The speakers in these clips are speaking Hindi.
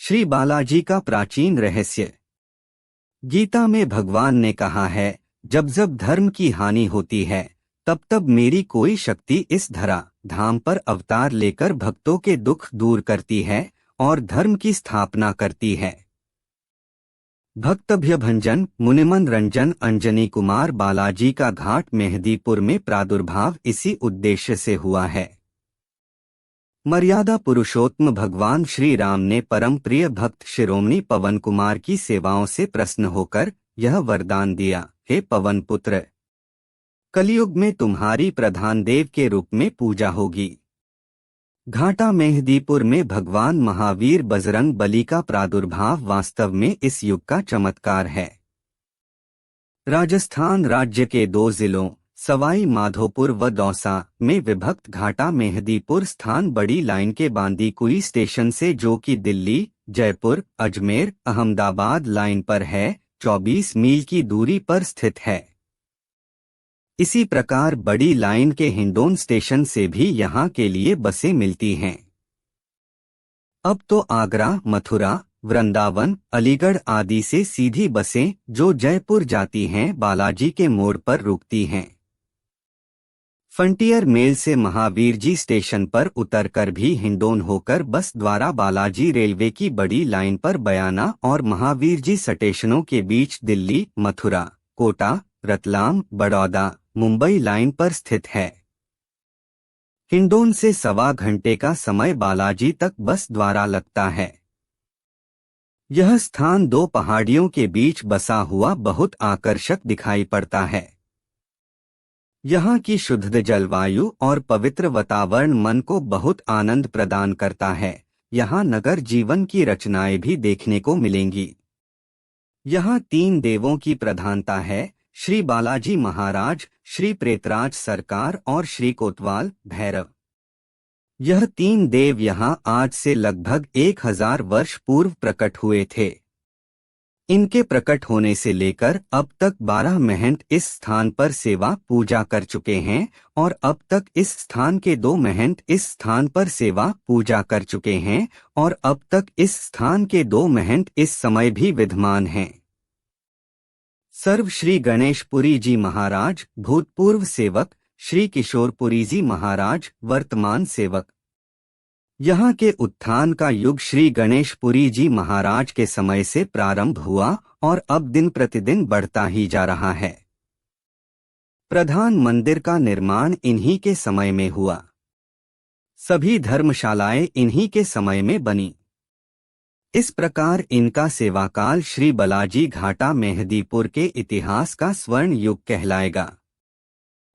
श्री बालाजी का प्राचीन रहस्य। गीता में भगवान ने कहा है, जब जब धर्म की हानि होती है तब तब मेरी कोई शक्ति इस धरा धाम पर अवतार लेकर भक्तों के दुख दूर करती है और धर्म की स्थापना करती है। भक्तभयभंजन मुनिमन रंजन अंजनी कुमार बालाजी का घाट मेहदीपुर में प्रादुर्भाव इसी उद्देश्य से हुआ है। मर्यादा पुरुषोत्तम भगवान श्री राम ने परम प्रिय भक्त शिरोमणि पवन कुमार की सेवाओं से प्रसन्न होकर यह वरदान दिया, हे पवन पुत्र, कलयुग में तुम्हारी प्रधान देव के रूप में पूजा होगी। घाटा मेहदीपुर में भगवान महावीर बजरंग बली का प्रादुर्भाव वास्तव में इस युग का चमत्कार है। राजस्थान राज्य के 2 जिलों सवाई माधोपुर व दौसा में विभक्त घाटा मेहदीपुर स्थान बड़ी लाइन के बांदीकुई स्टेशन से, जो कि दिल्ली, जयपुर, अजमेर, अहमदाबाद लाइन पर है, 24 मील की दूरी पर स्थित है। इसी प्रकार बड़ी लाइन के हिंडौन स्टेशन से भी यहाँ के लिए बसें मिलती हैं। अब तो आगरा, मथुरा, वृंदावन, अलीगढ़ आदि से सीधी बसें जो जयपुर जाती हैं बालाजी के मोड़ पर रुकती हैं। फ्रंटियर मेल से महावीर जी स्टेशन पर उतरकर भी हिंडौन होकर बस द्वारा बालाजी रेलवे की बड़ी लाइन पर बयाना और महावीर जी स्टेशनों के बीच दिल्ली, मथुरा, कोटा, रतलाम, बड़ौदा, मुंबई लाइन पर स्थित है। हिंडौन से 1.25 घंटे का समय बालाजी तक बस द्वारा लगता है। यह स्थान 2 पहाड़ियों के बीच बसा हुआ बहुत आकर्षक दिखाई पड़ता है। यहाँ की शुद्ध जलवायु और पवित्र वातावरण मन को बहुत आनंद प्रदान करता है। यहाँ नगर जीवन की रचनाएं भी देखने को मिलेंगी। यहाँ 3 देवों की प्रधानता है, श्री बालाजी महाराज, श्री प्रेतराज सरकार और श्री कोतवाल भैरव। यह 3 देव यहाँ आज से लगभग 1000 वर्ष पूर्व प्रकट हुए थे। इनके प्रकट होने से लेकर अब तक 12 महंत इस स्थान पर सेवा पूजा कर चुके हैं और अब तक इस स्थान के 2 महंत इस स्थान पर सेवा पूजा कर चुके हैं और अब तक इस स्थान के 2 महंत इस समय भी विद्यमान हैं। सर्व श्री गणेशपुरी जी महाराज भूतपूर्व सेवक, श्री किशोरपुरी जी महाराज वर्तमान सेवक। यहाँ के उत्थान का युग श्री गणेशपुरी जी महाराज के समय से प्रारंभ हुआ और अब दिन प्रतिदिन बढ़ता ही जा रहा है। प्रधान मंदिर का निर्माण इन्हीं के समय में हुआ। सभी धर्मशालाएं इन्हीं के समय में बनी। इस प्रकार इनका सेवाकाल श्री बालाजी घाटा मेहदीपुर के इतिहास का स्वर्ण युग कहलाएगा।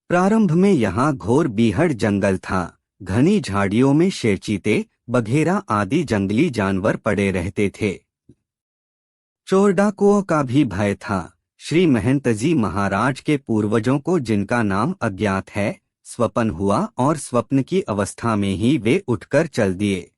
प्रारंभ में यहाँ घोर बीहड़ जंगल था। घनी झाड़ियों में शेरचीते, बघेरा आदि जंगली जानवर पड़े रहते थे। चोर डाकुओं का भी भय था। श्री महंत जी महाराज के पूर्वजों को, जिनका नाम अज्ञात है, स्वप्न हुआ और स्वप्न की अवस्था में ही वे उठकर चल दिए।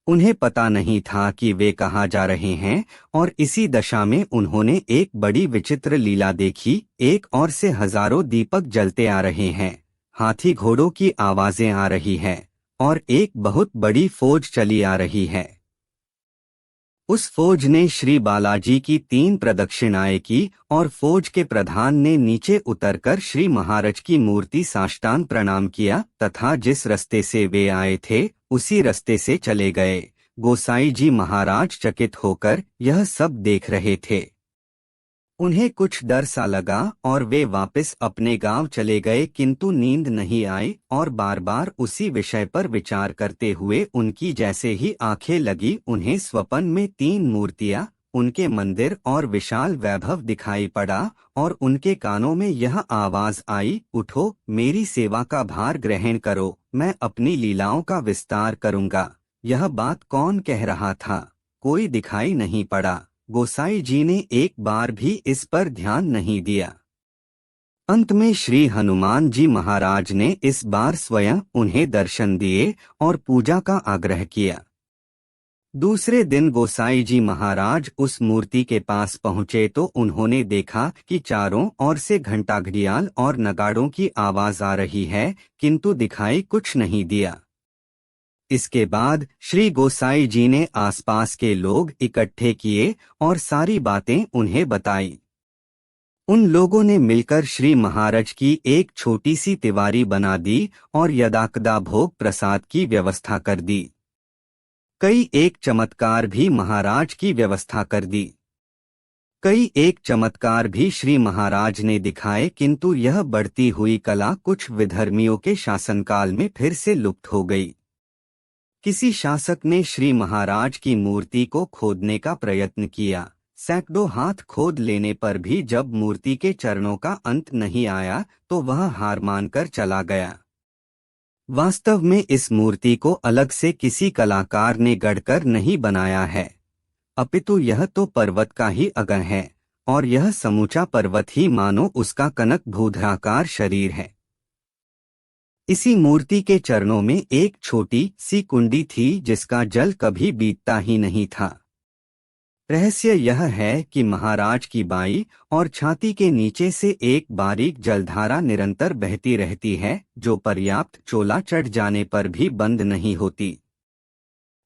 उन्हें पता नहीं था कि वे कहाँ जा रहे हैं और इसी दशा में उन्होंने एक बड़ी विचित्र लीला देखी। एक ओर से हजारों दीपक जलते आ रहे हैं, हाथी घोड़ों की आवाजें आ रही हैं और एक बहुत बड़ी फौज चली आ रही है। उस फौज ने श्री बालाजी की 3 प्रदक्षिणाएं की और फौज के प्रधान ने नीचे उतरकर श्री महाराज की मूर्ति साष्टांग प्रणाम किया तथा जिस रास्ते से वे आए थे उसी रास्ते से चले गए। गोसाई जी महाराज चकित होकर यह सब देख रहे थे। उन्हें कुछ डर सा लगा और वे वापस अपने गांव चले गए, किंतु नींद नहीं आई और बार बार उसी विषय पर विचार करते हुए उनकी जैसे ही आंखें लगी, उन्हें स्वप्न में 3 मूर्तियां, उनके मंदिर और विशाल वैभव दिखाई पड़ा और उनके कानों में यह आवाज आई, उठो, मेरी सेवा का भार ग्रहण करो, मैं अपनी लीलाओं का विस्तार करूंगा। यह बात कौन कह रहा था? कोई दिखाई नहीं पड़ा। गोसाई जी ने एक बार भी इस पर ध्यान नहीं दिया। अंत में श्री हनुमान जी महाराज ने इस बार स्वयं उन्हें दर्शन दिए और पूजा का आग्रह किया। दूसरे दिन गोसाई जी महाराज उस मूर्ति के पास पहुंचे तो उन्होंने देखा कि चारों ओर से घंटा घड़ियाल और नगाड़ों की आवाज आ रही है, किंतु दिखाई कुछ नहीं दिया। इसके बाद श्री गोसाई जी ने आसपास के लोग इकट्ठे किए और सारी बातें उन्हें बताई। उन लोगों ने मिलकर श्री महाराज की एक छोटी सी तिवारी बना दी और यदाकदा भोग प्रसाद की व्यवस्था कर दी। कई एक चमत्कार भी महाराज की व्यवस्था कर दी। कई एक चमत्कार भी श्री महाराज ने दिखाए, किंतु यह बढ़ती हुई कला कुछ विधर्मियों के शासनकाल में फिर से लुप्त हो गई। किसी शासक ने श्री महाराज की मूर्ति को खोदने का प्रयत्न किया। सैकड़ों हाथ खोद लेने पर भी जब मूर्ति के चरणों का अंत नहीं आया तो वह हार मानकर चला गया। वास्तव में इस मूर्ति को अलग से किसी कलाकार ने गढ़कर नहीं बनाया है, अपितु यह तो पर्वत का ही अंग है और यह समूचा पर्वत ही मानो उसका कनक भूधराकार शरीर है। इसी मूर्ति के चरणों में एक छोटी सी कुंडी थी जिसका जल कभी बीतता ही नहीं था। रहस्य यह है कि महाराज की बाईं और छाती के नीचे से एक बारीक जलधारा निरंतर बहती रहती है, जो पर्याप्त चोला चढ़ जाने पर भी बंद नहीं होती।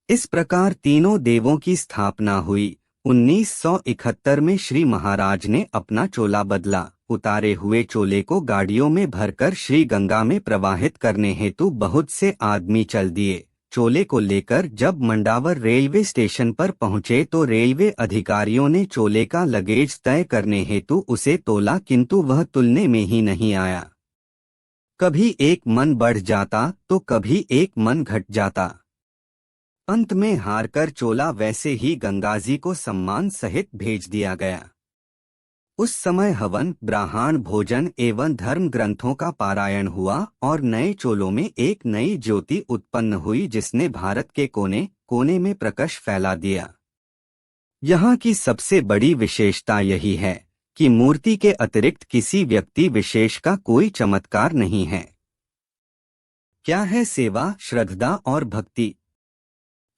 इस प्रकार तीनों देवों की स्थापना हुई। 1971 में श्री महाराज ने अपना चोला बदला। उतारे हुए चोले को गाड़ियों में भरकर श्री गंगा में प्रवाहित करने हेतु बहुत से आदमी चल दिए। चोले को लेकर जब मंडावर रेलवे स्टेशन पर पहुंचे तो रेलवे अधिकारियों ने चोले का लगेज तय करने हेतु उसे तोला, किंतु वह तुलने में ही नहीं आया। कभी एक मन बढ़ जाता तो कभी एक मन घट जाता। अंत में हारकर चोला वैसे ही गंगाजी को सम्मान सहित भेज दिया गया। उस समय हवन, ब्राह्मण भोजन एवं धर्म ग्रंथों का पारायण हुआ और नए चोलों में एक नई ज्योति उत्पन्न हुई जिसने भारत के कोने कोने में प्रकाश फैला दिया। यहाँ की सबसे बड़ी विशेषता यही है कि मूर्ति के अतिरिक्त किसी व्यक्ति विशेष का कोई चमत्कार नहीं है। क्या है सेवा, श्रद्धा और भक्ति?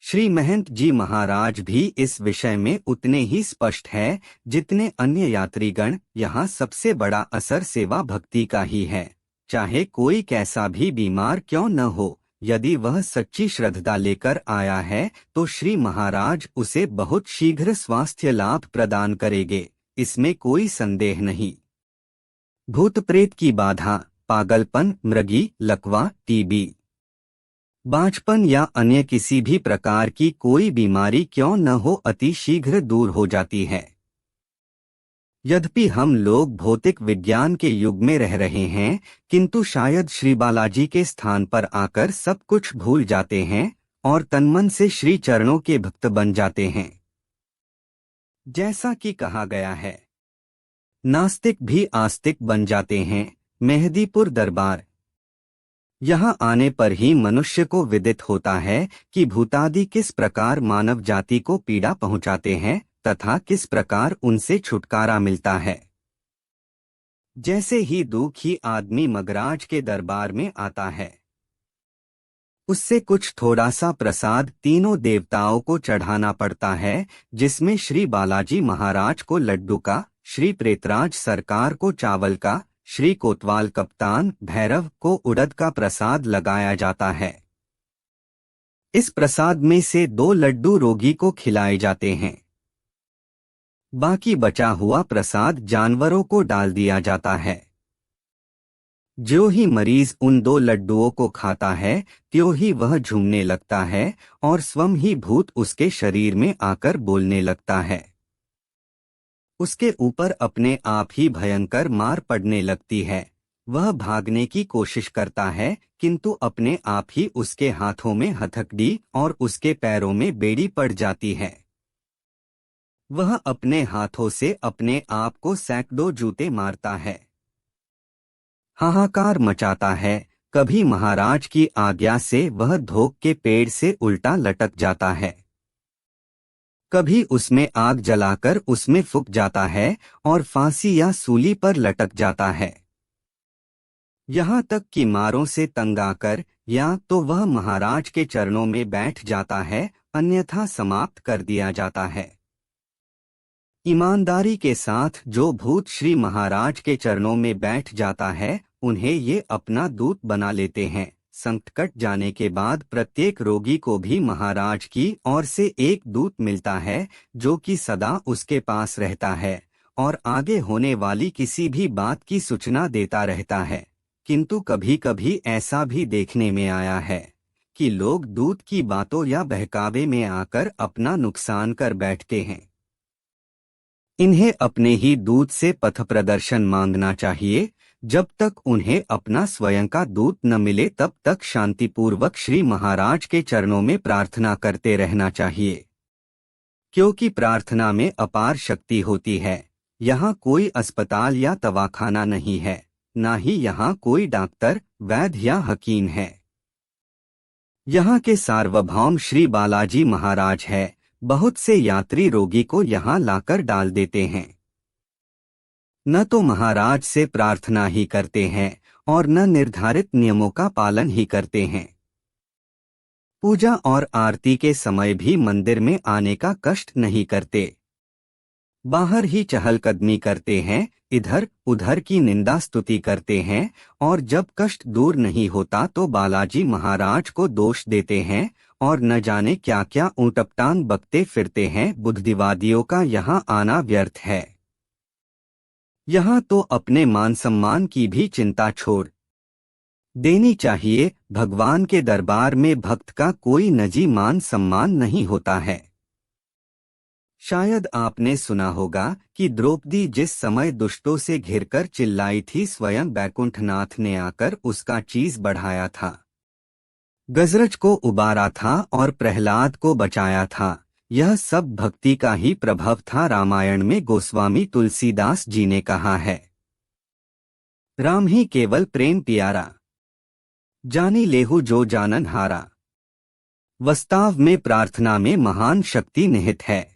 श्री महंत जी महाराज भी इस विषय में उतने ही स्पष्ट है जितने अन्य यात्रीगण। यहाँ सबसे बड़ा असर सेवा भक्ति का ही है। चाहे कोई कैसा भी बीमार क्यों न हो, यदि वह सच्ची श्रद्धा लेकर आया है तो श्री महाराज उसे बहुत शीघ्र स्वास्थ्य लाभ प्रदान करेंगे, इसमें कोई संदेह नहीं। भूत प्रेत की बाधा, पागलपन, मृगी, लकवा, टीबी, बांझपन या अन्य किसी भी प्रकार की कोई बीमारी क्यों न हो, अति शीघ्र दूर हो जाती है। यद्यपि हम लोग भौतिक विज्ञान के युग में रह रहे हैं, किंतु शायद श्री बालाजी के स्थान पर आकर सब कुछ भूल जाते हैं और तनमन से श्री चरणों के भक्त बन जाते हैं। जैसा कि कहा गया है, नास्तिक भी आस्तिक बन जाते हैं। मेहदीपुर दरबार। यहाँ आने पर ही मनुष्य को विदित होता है कि भूतादि किस प्रकार मानव जाति को पीड़ा पहुँचाते हैं तथा किस प्रकार उनसे छुटकारा मिलता है। जैसे ही दुखी आदमी मगराज के दरबार में आता है, उससे कुछ थोड़ा सा प्रसाद तीनों देवताओं को चढ़ाना पड़ता है, जिसमें श्री बालाजी महाराज को लड्डू का, श्री प्रेतराज सरकार को चावल का, श्री कोतवाल कप्तान भैरव को उड़द का प्रसाद लगाया जाता है। इस प्रसाद में से 2 लड्डू रोगी को खिलाए जाते हैं। बाकी बचा हुआ प्रसाद जानवरों को डाल दिया जाता है। जो ही मरीज उन 2 लड्डुओं को खाता है, त्यों ही वह झूमने लगता है और स्वयं ही भूत उसके शरीर में आकर बोलने लगता है। उसके ऊपर अपने आप ही भयंकर मार पड़ने लगती है। वह भागने की कोशिश करता है, किंतु अपने आप ही उसके हाथों में हथकड़ी और उसके पैरों में बेड़ी पड़ जाती है। वह अपने हाथों से अपने आप को सैकड़ों जूते मारता है, हाहाकार मचाता है। कभी महाराज की आज्ञा से वह धोख के पेड़ से उल्टा लटक जाता है, कभी उसमें आग जलाकर उसमें फूंक जाता है और फांसी या सूली पर लटक जाता है। यहाँ तक कि मारों से तंग आकर या तो वह महाराज के चरणों में बैठ जाता है, अन्यथा समाप्त कर दिया जाता है। ईमानदारी के साथ जो भूत श्री महाराज के चरणों में बैठ जाता है, उन्हें ये अपना दूत बना लेते हैं। संकट कट जाने के बाद प्रत्येक रोगी को भी महाराज की ओर से एक दूत मिलता है जो कि सदा उसके पास रहता है और आगे होने वाली किसी भी बात की सूचना देता रहता है। किंतु कभी कभी ऐसा भी देखने में आया है कि लोग दूत की बातों या बहकावे में आकर अपना नुकसान कर बैठते हैं। इन्हें अपने ही दूत से पथ प्रदर्शन मांगना चाहिए। जब तक उन्हें अपना स्वयं का दूत न मिले तब तक शांतिपूर्वक श्री महाराज के चरणों में प्रार्थना करते रहना चाहिए, क्योंकि प्रार्थना में अपार शक्ति होती है। यहाँ कोई अस्पताल या दवाखाना नहीं है, न ही यहाँ कोई डॉक्टर, वैद्य या हकीम है। यहाँ के सार्वभौम श्री बालाजी महाराज है। बहुत से यात्री रोगी को यहाँ लाकर डाल देते हैं। न तो महाराज से प्रार्थना ही करते हैं और न निर्धारित नियमों का पालन ही करते हैं। पूजा और आरती के समय भी मंदिर में आने का कष्ट नहीं करते, बाहर ही चहलकदमी करते हैं, इधर उधर की निंदा स्तुति करते हैं और जब कष्ट दूर नहीं होता तो बालाजी महाराज को दोष देते हैं और न जाने क्या क्या ऊटपटांग बकते फिरते हैं। बुद्धिवादियों का यहाँ आना व्यर्थ है। यहाँ तो अपने मान सम्मान की भी चिंता छोड़ देनी चाहिए। भगवान के दरबार में भक्त का कोई निजी मान सम्मान नहीं होता है। शायद आपने सुना होगा कि द्रौपदी जिस समय दुष्टों से घिरकर चिल्लाई थी, स्वयं बैकुंठनाथ ने आकर उसका चीज बढ़ाया था, गजरज को उबारा था और प्रहलाद को बचाया था। यह सब भक्ति का ही प्रभाव था। रामायण में गोस्वामी तुलसीदास जी ने कहा है, राम ही केवल प्रेम प्यारा, जानी लेहु जो जानन हारा। वास्तव में प्रार्थना में महान शक्ति निहित है।